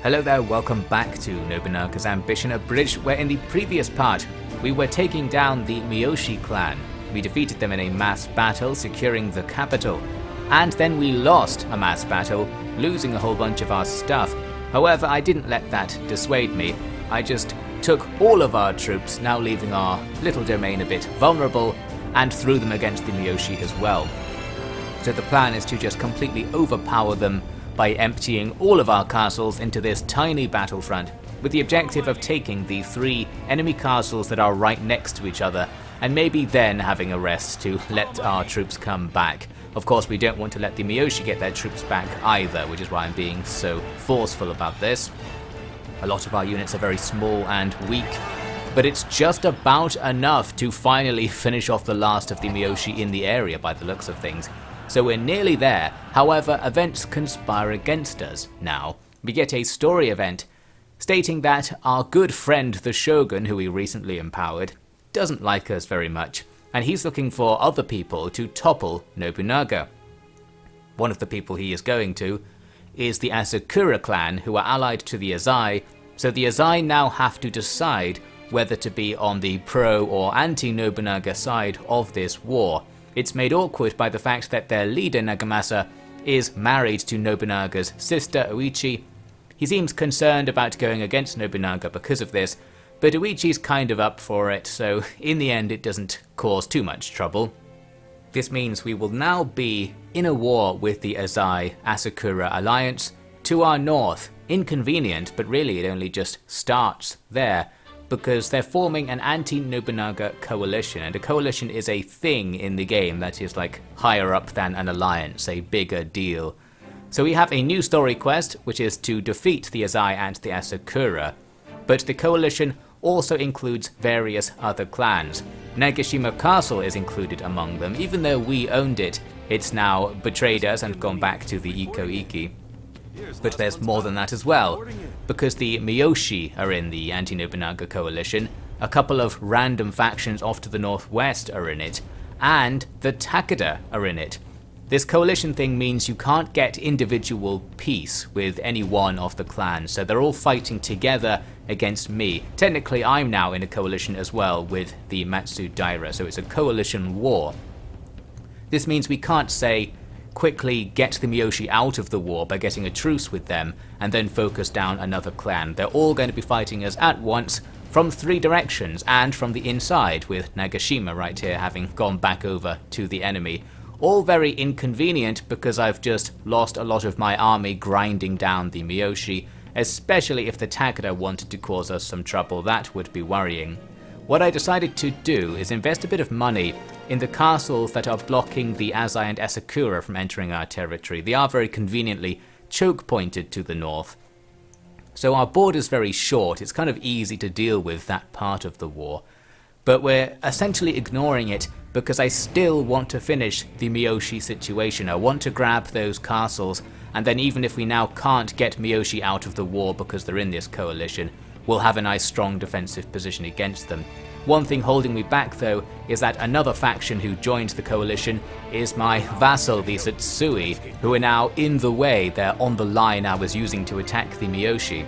Hello there, welcome back to Nobunaga's Ambition Abridged, where in the previous part we were taking down the Miyoshi clan. We defeated them in a mass battle, securing the capital, and then we lost a mass battle, losing a whole bunch of our stuff. However, I didn't let that dissuade me. I just took all of our troops, now leaving our little domain a bit vulnerable, and threw them against the Miyoshi as well. So the plan is to just completely overpower them by emptying all of our castles into this tiny battlefront, with the objective of taking the 3 enemy castles that are right next to each other, and maybe then having a rest to let our troops come back. Of course, we don't want to let the Miyoshi get their troops back either, which is why I'm being so forceful about this. A lot of our units are very small and weak, but it's just about enough to finally finish off the last of the Miyoshi in the area by the looks of things. So we're nearly there. However, events conspire against us now. We get a story event stating that our good friend the Shogun, who we recently empowered, doesn't like us very much, and he's looking for other people to topple Nobunaga. One of the people he is going to is the Asakura clan, who are allied to the Azai, so the Azai now have to decide whether to be on the pro or anti-Nobunaga side of this war. It's made awkward by the fact that their leader Nagamasa is married to Nobunaga's sister Oichi. He seems concerned about going against Nobunaga because of this, but Oichi's kind of up for it, so in the end it doesn't cause too much trouble. This means we will now be in a war with the Azai Asakura alliance to our north. Inconvenient, but really it only just starts there, because they're forming an anti-Nobunaga coalition, and a coalition is a thing in the game that is like higher up than an alliance, a bigger deal. So we have a new story quest, which is to defeat the Azai and the Asakura, but the coalition also includes various other clans. Nagashima Castle is included among them. Even though we owned it, it's now betrayed us and gone back to the Iko-Iki. But there's more than that as well, because the Miyoshi are in the anti-Nobunaga coalition, a couple of random factions off to the northwest are in it, and the Takeda are in it. This coalition thing means you can't get individual peace with any one of the clans, so they're all fighting together against me. Technically, I'm now in a coalition as well with the Matsudaira, so it's a coalition war. This means we can't say, quickly get the Miyoshi out of the war by getting a truce with them and then focus down another clan. They're all going to be fighting us at once from 3 directions and from the inside, with Nagashima right here having gone back over to the enemy. All very inconvenient because I've just lost a lot of my army grinding down the Miyoshi, especially if the Takeda wanted to cause us some trouble. That would be worrying. What I decided to do is invest a bit of money in the castles that are blocking the Azai and Asakura from entering our territory. They are very conveniently choke-pointed to the north. So our border's very short, it's kind of easy to deal with that part of the war. But we're essentially ignoring it because I still want to finish the Miyoshi situation. I want to grab those castles, and then even if we now can't get Miyoshi out of the war because they're in this coalition, we'll have a nice strong defensive position against them. One thing holding me back though is that another faction who joined the coalition is my vassal, the Tsutsui, who are now in the way. They're on the line I was using to attack the Miyoshi.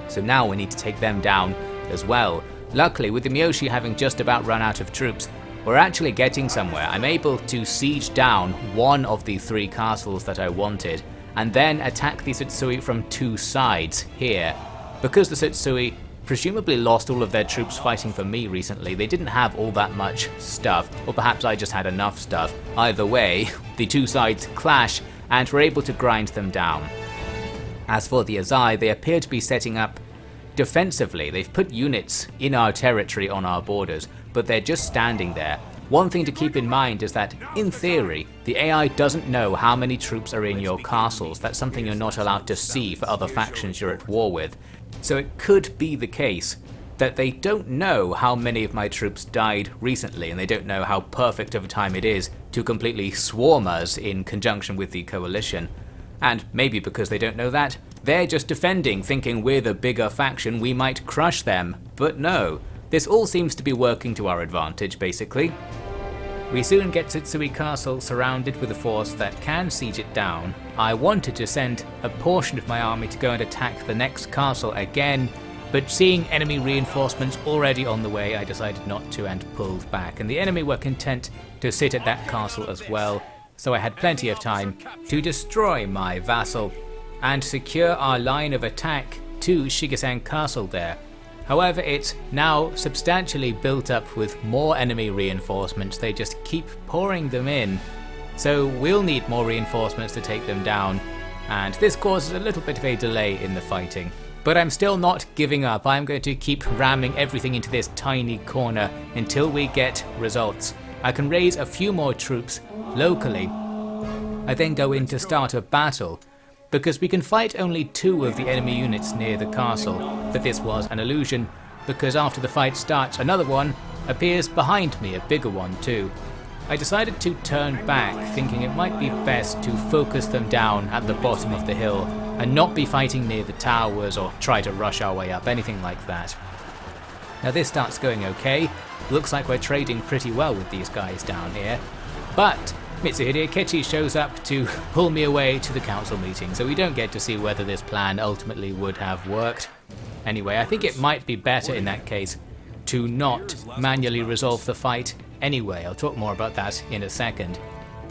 So now we need to take them down as well. Luckily, with the Miyoshi having just about run out of troops, we're actually getting somewhere. I'm able to siege down one of the 3 castles that I wanted, and then attack the Tsutsui from 2 sides here. Because the Tsutsui presumably lost all of their troops fighting for me recently, they didn't have all that much stuff, or perhaps I just had enough stuff. Either way, the 2 sides clash, and we're able to grind them down. As for the Azai, they appear to be setting up defensively. They've put units in our territory on our borders, but they're just standing there. One thing to keep in mind is that, in theory, the AI doesn't know how many troops are in your castles. That's something you're not allowed to see for other factions you're at war with. So it could be the case that they don't know how many of my troops died recently, and they don't know how perfect of a time it is to completely swarm us in conjunction with the coalition. And maybe because they don't know that, they're just defending, thinking we're the bigger faction, we might crush them. But no, this all seems to be working to our advantage, basically. We soon get Tsutsui Castle surrounded with a force that can siege it down. I wanted to send a portion of my army to go and attack the next castle again, but seeing enemy reinforcements already on the way, I decided not to and pulled back, and the enemy were content to sit at that castle as well, so I had plenty of time to destroy my vassal and secure our line of attack to Shigesan Castle there. However, it's now substantially built up with more enemy reinforcements. They just keep pouring them in, so we'll need more reinforcements to take them down, and this causes a little bit of a delay in the fighting. But I'm still not giving up. I'm going to keep ramming everything into this tiny corner until we get results. I can raise a few more troops locally. I then go in to start a battle, because we can fight only 2 of the enemy units near the castle, but this was an illusion, because after the fight starts, another one appears behind me, a bigger one too. I decided to turn back, thinking it might be best to focus them down at the bottom of the hill, and not be fighting near the towers or try to rush our way up, anything like that. Now this starts going okay. Looks like we're trading pretty well with these guys down here, but Mitsuhide Akechi shows up to pull me away to the council meeting, so we don't get to see whether this plan ultimately would have worked. Anyway, I think it might be better in that case to not manually resolve the fight anyway. I'll talk more about that in a second.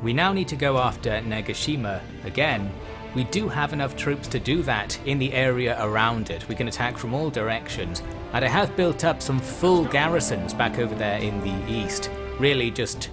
We now need to go after Nagashima again. We do have enough troops to do that in the area around it. We can attack from all directions, and I have built up some full garrisons back over there in the east, really just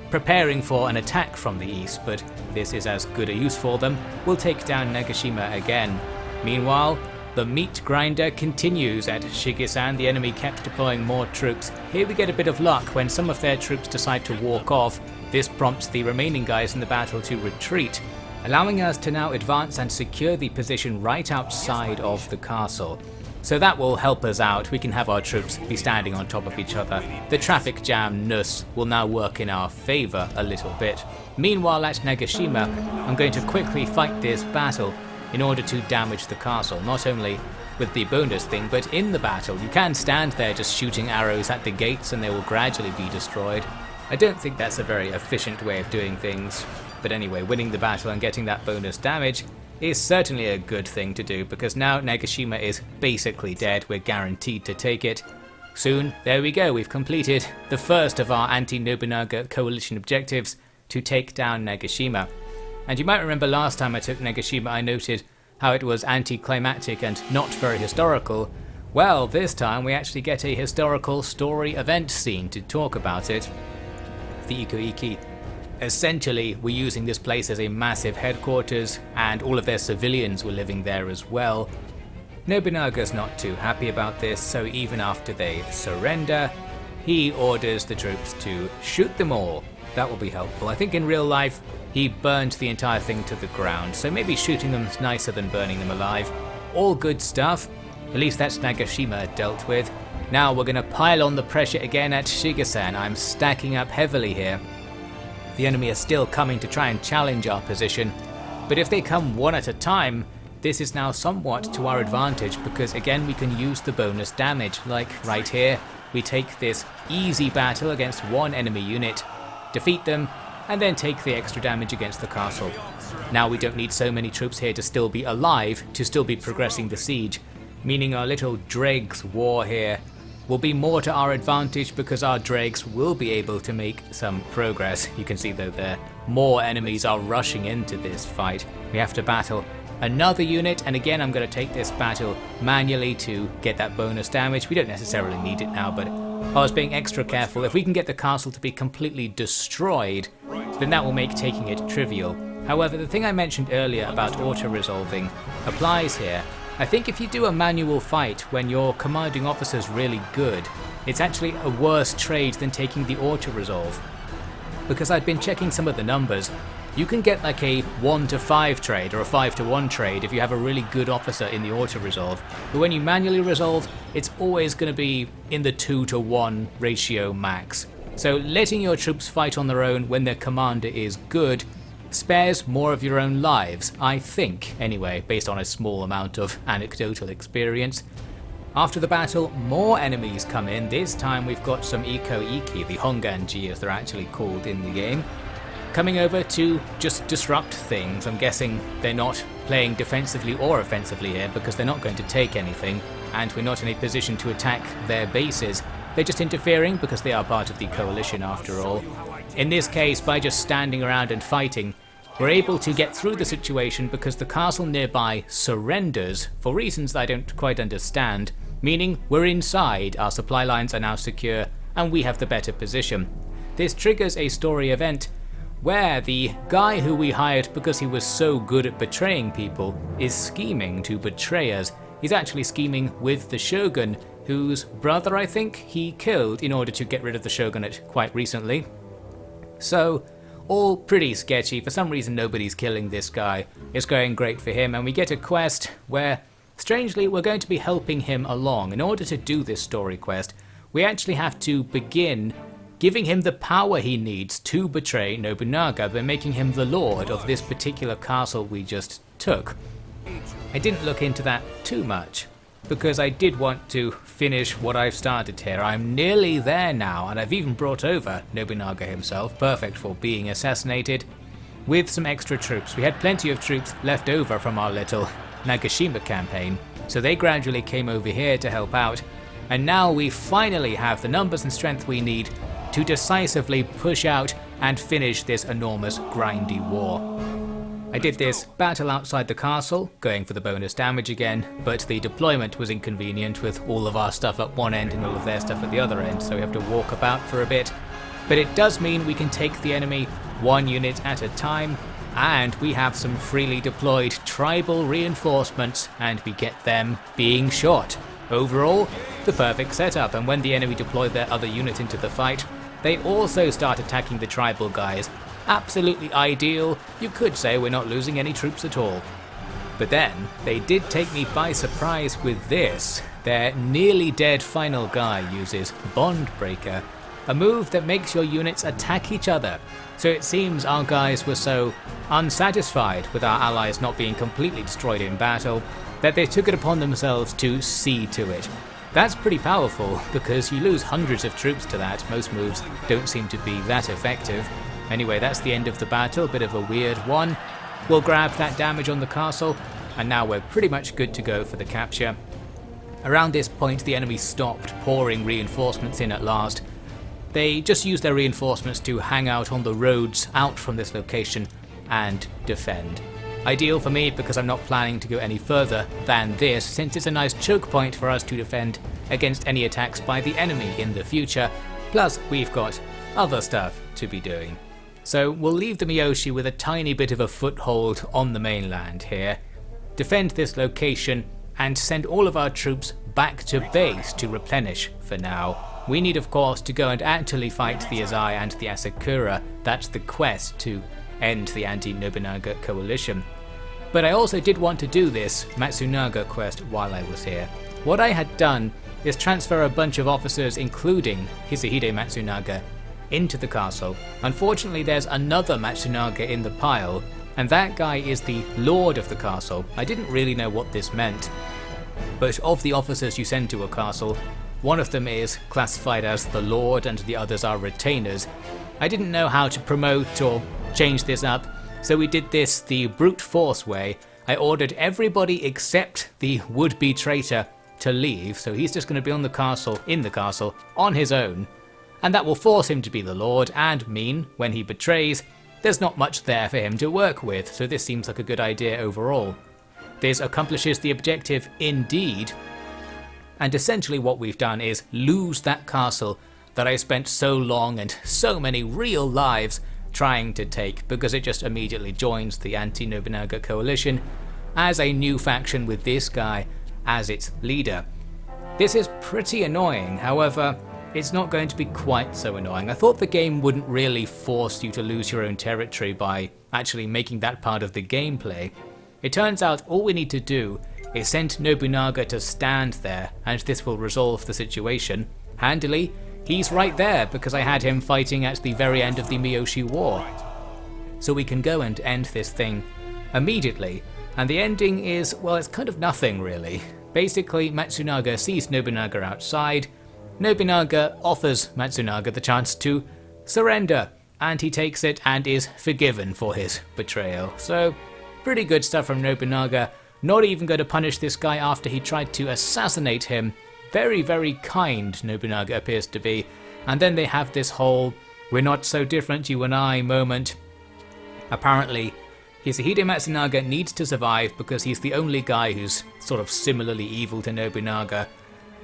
preparing for an attack from the east, but this is as good a use for them. We'll take down Nagashima again. Meanwhile, the meat grinder continues at Shigesan. The enemy kept deploying more troops. Here we get a bit of luck when some of their troops decide to walk off. This prompts the remaining guys in the battle to retreat, allowing us to now advance and secure the position right outside of the castle. So that will help us out. We can have our troops be standing on top of each other. The traffic jam-ness will now work in our favour a little bit. Meanwhile at Nagashima, I'm going to quickly fight this battle in order to damage the castle, not only with the bonus thing, but in the battle. You can stand there just shooting arrows at the gates and they will gradually be destroyed. I don't think that's a very efficient way of doing things. But anyway, winning the battle and getting that bonus damage is certainly a good thing to do, because now Nagashima is basically dead. We're guaranteed to take it. Soon, there we go, we've completed the first of our anti-Nobunaga coalition objectives to take down Nagashima. And you might remember last time I took Nagashima I noted how it was anticlimactic and not very historical. Well, this time we actually get a historical story event scene to talk about it. The Ikuiki. Essentially, we're using this place as a massive headquarters, and all of their civilians were living there as well. Nobunaga's not too happy about this, so even after they surrender, he orders the troops to shoot them all. That will be helpful. I think in real life, he burned the entire thing to the ground, so maybe shooting them is nicer than burning them alive. All good stuff. At least that's Nagashima dealt with. Now we're going to pile on the pressure again at Shigesan. I'm stacking up heavily here. The enemy are still coming to try and challenge our position, but if they come one at a time, this is now somewhat to our advantage, because again we can use the bonus damage, like right here. We take this easy battle against one enemy unit, defeat them, and then take the extra damage against the castle. Now we don't need so many troops here to still be alive, to still be progressing the siege, meaning our little dregs war here will be more to our advantage, because our dregs will be able to make some progress. You can see though there, more enemies are rushing into this fight. We have to battle another unit, and again I'm going to take this battle manually to get that bonus damage. We don't necessarily need it now, but I was being extra careful. If we can get the castle to be completely destroyed, then that will make taking it trivial. However, the thing I mentioned earlier about auto-resolving applies here. I think if you do a manual fight when your commanding officer's really good, it's actually a worse trade than taking the auto-resolve. Because I've been checking some of the numbers, you can get like a 1-to-5 trade or a 5-to-1 trade if you have a really good officer in the auto-resolve. But when you manually resolve, it's always going to be in the 2-to-1 ratio max. So letting your troops fight on their own when their commander is good spares more of your own lives, I think, anyway, based on a small amount of anecdotal experience. After the battle, more enemies come in. This time we've got some Iko-Iki, the Honganji as they're actually called in the game, coming over to just disrupt things. I'm guessing they're not playing defensively or offensively here because they're not going to take anything, and we're not in a position to attack their bases. They're just interfering because they are part of the coalition after all. In this case, by just standing around and fighting, we're able to get through the situation because the castle nearby surrenders for reasons that I don't quite understand, meaning we're inside, our supply lines are now secure, and we have the better position. This triggers a story event where the guy who we hired because he was so good at betraying people is scheming to betray us. He's actually scheming with the shogun, whose brother I think he killed in order to get rid of the shogunate quite recently. So, all pretty sketchy. For some reason nobody's killing this guy. It's going great for him, and we get a quest where, strangely, we're going to be helping him along. In order to do this story quest, we actually have to begin giving him the power he needs to betray Nobunaga by making him the lord of this particular castle we just took. I didn't look into that too much, because I did want to finish what I've started here. I'm nearly there now, and I've even brought over Nobunaga himself, perfect for being assassinated, with some extra troops. We had plenty of troops left over from our little Nagashima campaign, so they gradually came over here to help out, and now we finally have the numbers and strength we need to decisively push out and finish this enormous grindy war. I did this battle outside the castle, going for the bonus damage again, but the deployment was inconvenient with all of our stuff at one end and all of their stuff at the other end, so we have to walk about for a bit. But it does mean we can take the enemy one unit at a time, and we have some freely deployed tribal reinforcements, and we get them being shot. Overall, the perfect setup, and when the enemy deployed their other unit into the fight, they also start attacking the tribal guys. Absolutely ideal. You could say we're not losing any troops at all. But then, they did take me by surprise with this. Their nearly dead final guy uses Bond Breaker, a move that makes your units attack each other. So it seems our guys were so unsatisfied with our allies not being completely destroyed in battle that they took it upon themselves to see to it. That's pretty powerful, because you lose hundreds of troops to that. Most moves don't seem to be that effective. Anyway, that's the end of the battle, bit of a weird one. We'll grab that damage on the castle, and now we're pretty much good to go for the capture. Around this point, the enemy stopped pouring reinforcements in at last. They just used their reinforcements to hang out on the roads out from this location and defend. Ideal for me because I'm not planning to go any further than this, since it's a nice choke point for us to defend against any attacks by the enemy in the future, plus we've got other stuff to be doing. So we'll leave the Miyoshi with a tiny bit of a foothold on the mainland here, defend this location, and send all of our troops back to base to replenish for now. We need, of course, to go and actually fight the Azai and the Asakura. That's the quest to end the anti-Nobunaga coalition. But I also did want to do this Matsunaga quest while I was here. What I had done is transfer a bunch of officers, including Hisahide Matsunaga, into the castle. Unfortunately, there's another Matsunaga in the pile, and that guy is the lord of the castle. I didn't really know what this meant, but of the officers you send to a castle, one of them is classified as the lord and the others are retainers. I didn't know how to promote or change this up, so we did this the brute force way. I ordered everybody except the would-be traitor to leave, so he's just going to be in the castle on his own, and that will force him to be the lord and mean when he betrays there's not much there for him to work with, so this seems like a good idea overall. This accomplishes the objective indeed, and essentially what we've done is lose that castle that I spent so long and so many real lives trying to take, because it just immediately joins the anti-Nobunaga coalition as a new faction with this guy as its leader. This is pretty annoying, however, it's not going to be quite so annoying. I thought the game wouldn't really force you to lose your own territory by actually making that part of the gameplay. It turns out all we need to do is send Nobunaga to stand there, and this will resolve the situation. Handily, he's right there because I had him fighting at the very end of the Miyoshi War. So we can go and end this thing immediately, and the ending is, well, it's kind of nothing really. Basically, Matsunaga sees Nobunaga outside. Nobunaga offers Matsunaga the chance to surrender, and he takes it and is forgiven for his betrayal. So, pretty good stuff from Nobunaga. Not even going to punish this guy after he tried to assassinate him. Very, very kind Nobunaga appears to be. And then they have this whole "we're not so different, you and I" moment. Apparently, Hisahide Matsunaga needs to survive because he's the only guy who's sort of similarly evil to Nobunaga.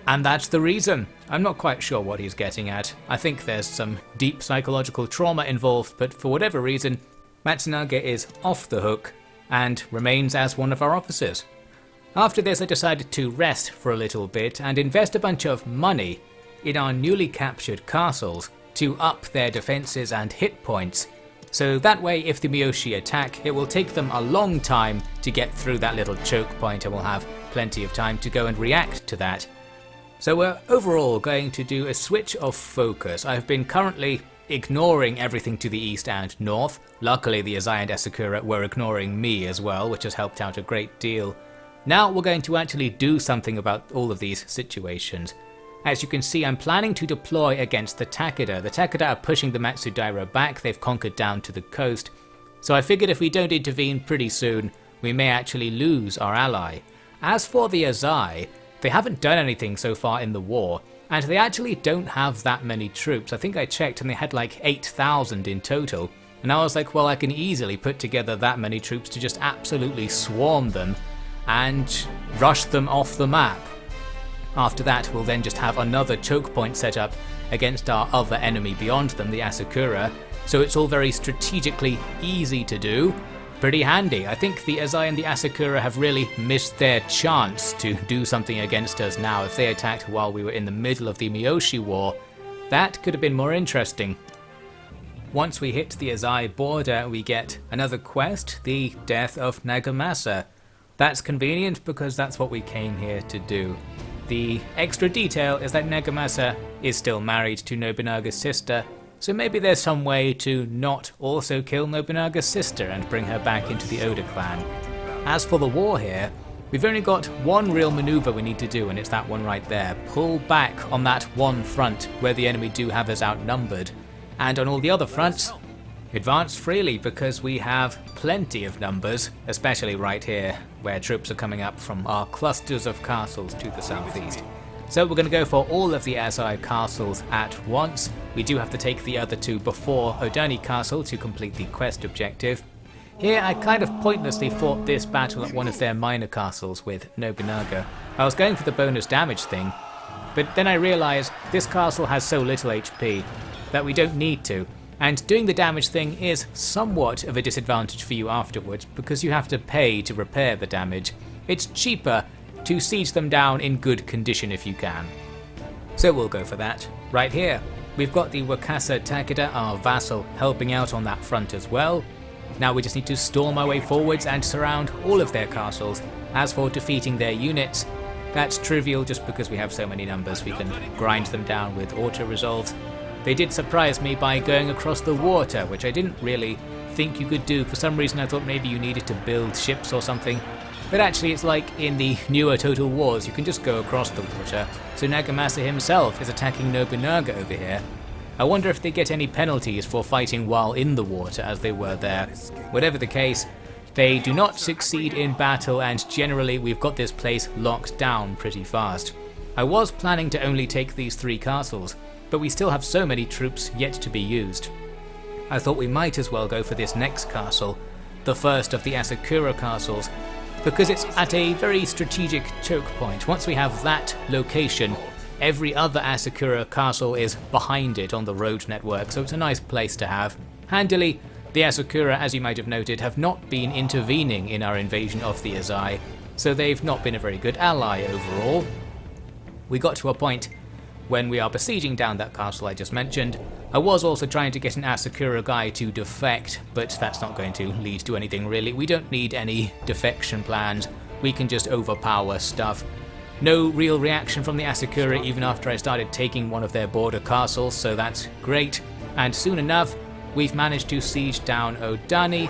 And that's the reason. I'm not quite sure what he's getting at. I think there's some deep psychological trauma involved, but for whatever reason, Matsunaga is off the hook and remains as one of our officers. After this, I decided to rest for a little bit and invest a bunch of money in our newly captured castles to up their defenses and hit points. So that way, if the Miyoshi attack, it will take them a long time to get through that little choke point, and we'll have plenty of time to go and react to that. So we're overall going to do a switch of focus. I've been currently ignoring everything to the east and north. Luckily, the Azai and Asakura were ignoring me as well, which has helped out a great deal. Now we're going to actually do something about all of these situations. As you can see, I'm planning to deploy against the Takeda. The Takeda are pushing the Matsudaira back. They've conquered down to the coast. So I figured if we don't intervene pretty soon, we may actually lose our ally. As for the Azai, they haven't done anything so far in the war, and they actually don't have that many troops. I think I checked and they had like 8,000 in total. And I was like, well, I can easily put together that many troops to just absolutely swarm them and rush them off the map. After that, we'll then just have another choke point set up against our other enemy beyond them, the Asakura, so it's all very strategically easy to do. Pretty handy. I think the Azai and the Asakura have really missed their chance to do something against us now. If they attacked while we were in the middle of the Miyoshi war, that could have been more interesting. Once we hit the Azai border, we get another quest, the death of Nagamasa. That's convenient because that's what we came here to do. The extra detail is that Nagamasa is still married to Nobunaga's sister, so maybe there's some way to not also kill Nobunaga's sister and bring her back into the Oda clan. As for the war here, we've only got one real maneuver we need to do, and it's that one right there. Pull back on that one front where the enemy do have us outnumbered, and on all the other fronts, advance freely because we have plenty of numbers, especially right here where troops are coming up from our clusters of castles to the southeast. So we're going to go for all of the Azai castles at once. We do have to take the other two before Odani Castle to complete the quest objective. Here I kind of pointlessly fought this battle at one of their minor castles with Nobunaga. I was going for the bonus damage thing, but then I realised this castle has so little HP that we don't need to. And doing the damage thing is somewhat of a disadvantage for you afterwards because you have to pay to repair the damage. It's cheaper to siege them down in good condition if you can. So we'll go for that. Right here, we've got the Wakasa Takeda, our vassal, helping out on that front as well. Now we just need to storm our way forwards and surround all of their castles. As for defeating their units, that's trivial just because we have so many numbers. We can grind them down with auto-resolves. They did surprise me by going across the water, which I didn't really think you could do. For some reason I thought maybe you needed to build ships or something. But actually it's like in the newer Total Wars, you can just go across the water. So Nagamasa himself is attacking Nobunaga over here. I wonder if they get any penalties for fighting while in the water as they were there. Whatever the case, they do not succeed in battle, and generally we've got this place locked down pretty fast. I was planning to only take these 3 castles, but we still have so many troops yet to be used. I thought we might as well go for this next castle, the first of the Asakura castles, because it's at a very strategic choke point. Once we have that location, every other Asakura castle is behind it on the road network, so it's a nice place to have. Handily, the Asakura, as you might have noted, have not been intervening in our invasion of the Azai, so they've not been a very good ally overall. We got to a point when we are besieging down that castle I just mentioned. I was also trying to get an Asakura guy to defect, but that's not going to lead to anything really. We don't need any defection plans, we can just overpower stuff. No real reaction from the Asakura even after I started taking one of their border castles, so that's great. And soon enough, we've managed to siege down Odani.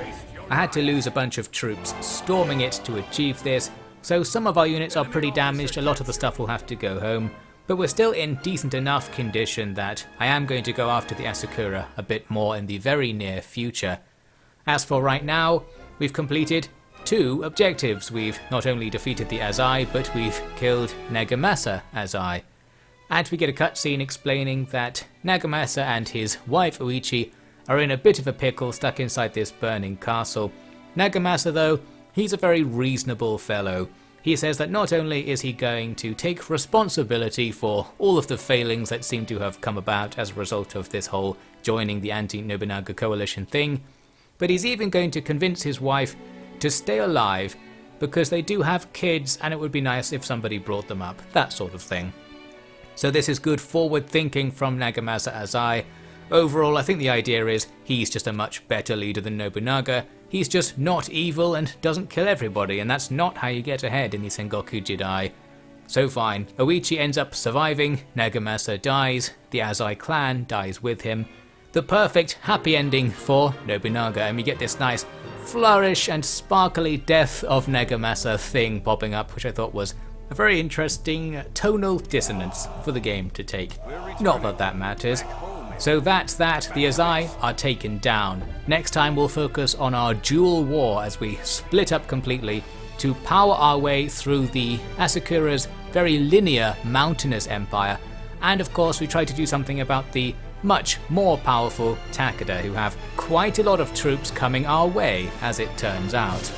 I had to lose a bunch of troops storming it to achieve this, so some of our units are pretty damaged, a lot of the stuff will have to go home, but we're still in decent enough condition that I am going to go after the Asakura a bit more in the very near future. As for right now, we've completed 2 objectives. We've not only defeated the Azai, but we've killed Nagamasa Azai. And we get a cutscene explaining that Nagamasa and his wife Oichi are in a bit of a pickle stuck inside this burning castle. Nagamasa though, he's a very reasonable fellow. He says that not only is he going to take responsibility for all of the failings that seem to have come about as a result of this whole joining the anti-Nobunaga coalition thing, but he's even going to convince his wife to stay alive because they do have kids and it would be nice if somebody brought them up, that sort of thing. So this is good forward thinking from Nagamasa Azai. Overall, I think the idea is he's just a much better leader than Nobunaga. He's just not evil and doesn't kill everybody, and that's not how you get ahead in the Sengoku Jidai. So fine, Oichi ends up surviving, Nagamasa dies, the Azai clan dies with him. The perfect happy ending for Nobunaga, and we get this nice flourish and sparkly death of Nagamasa thing popping up, which I thought was a very interesting tonal dissonance for the game to take. Not that that matters. So that's that, the Azai are taken down. Next time we'll focus on our dual war as we split up completely to power our way through the Asakura's very linear mountainous empire, and of course we try to do something about the much more powerful Takeda, who have quite a lot of troops coming our way as it turns out.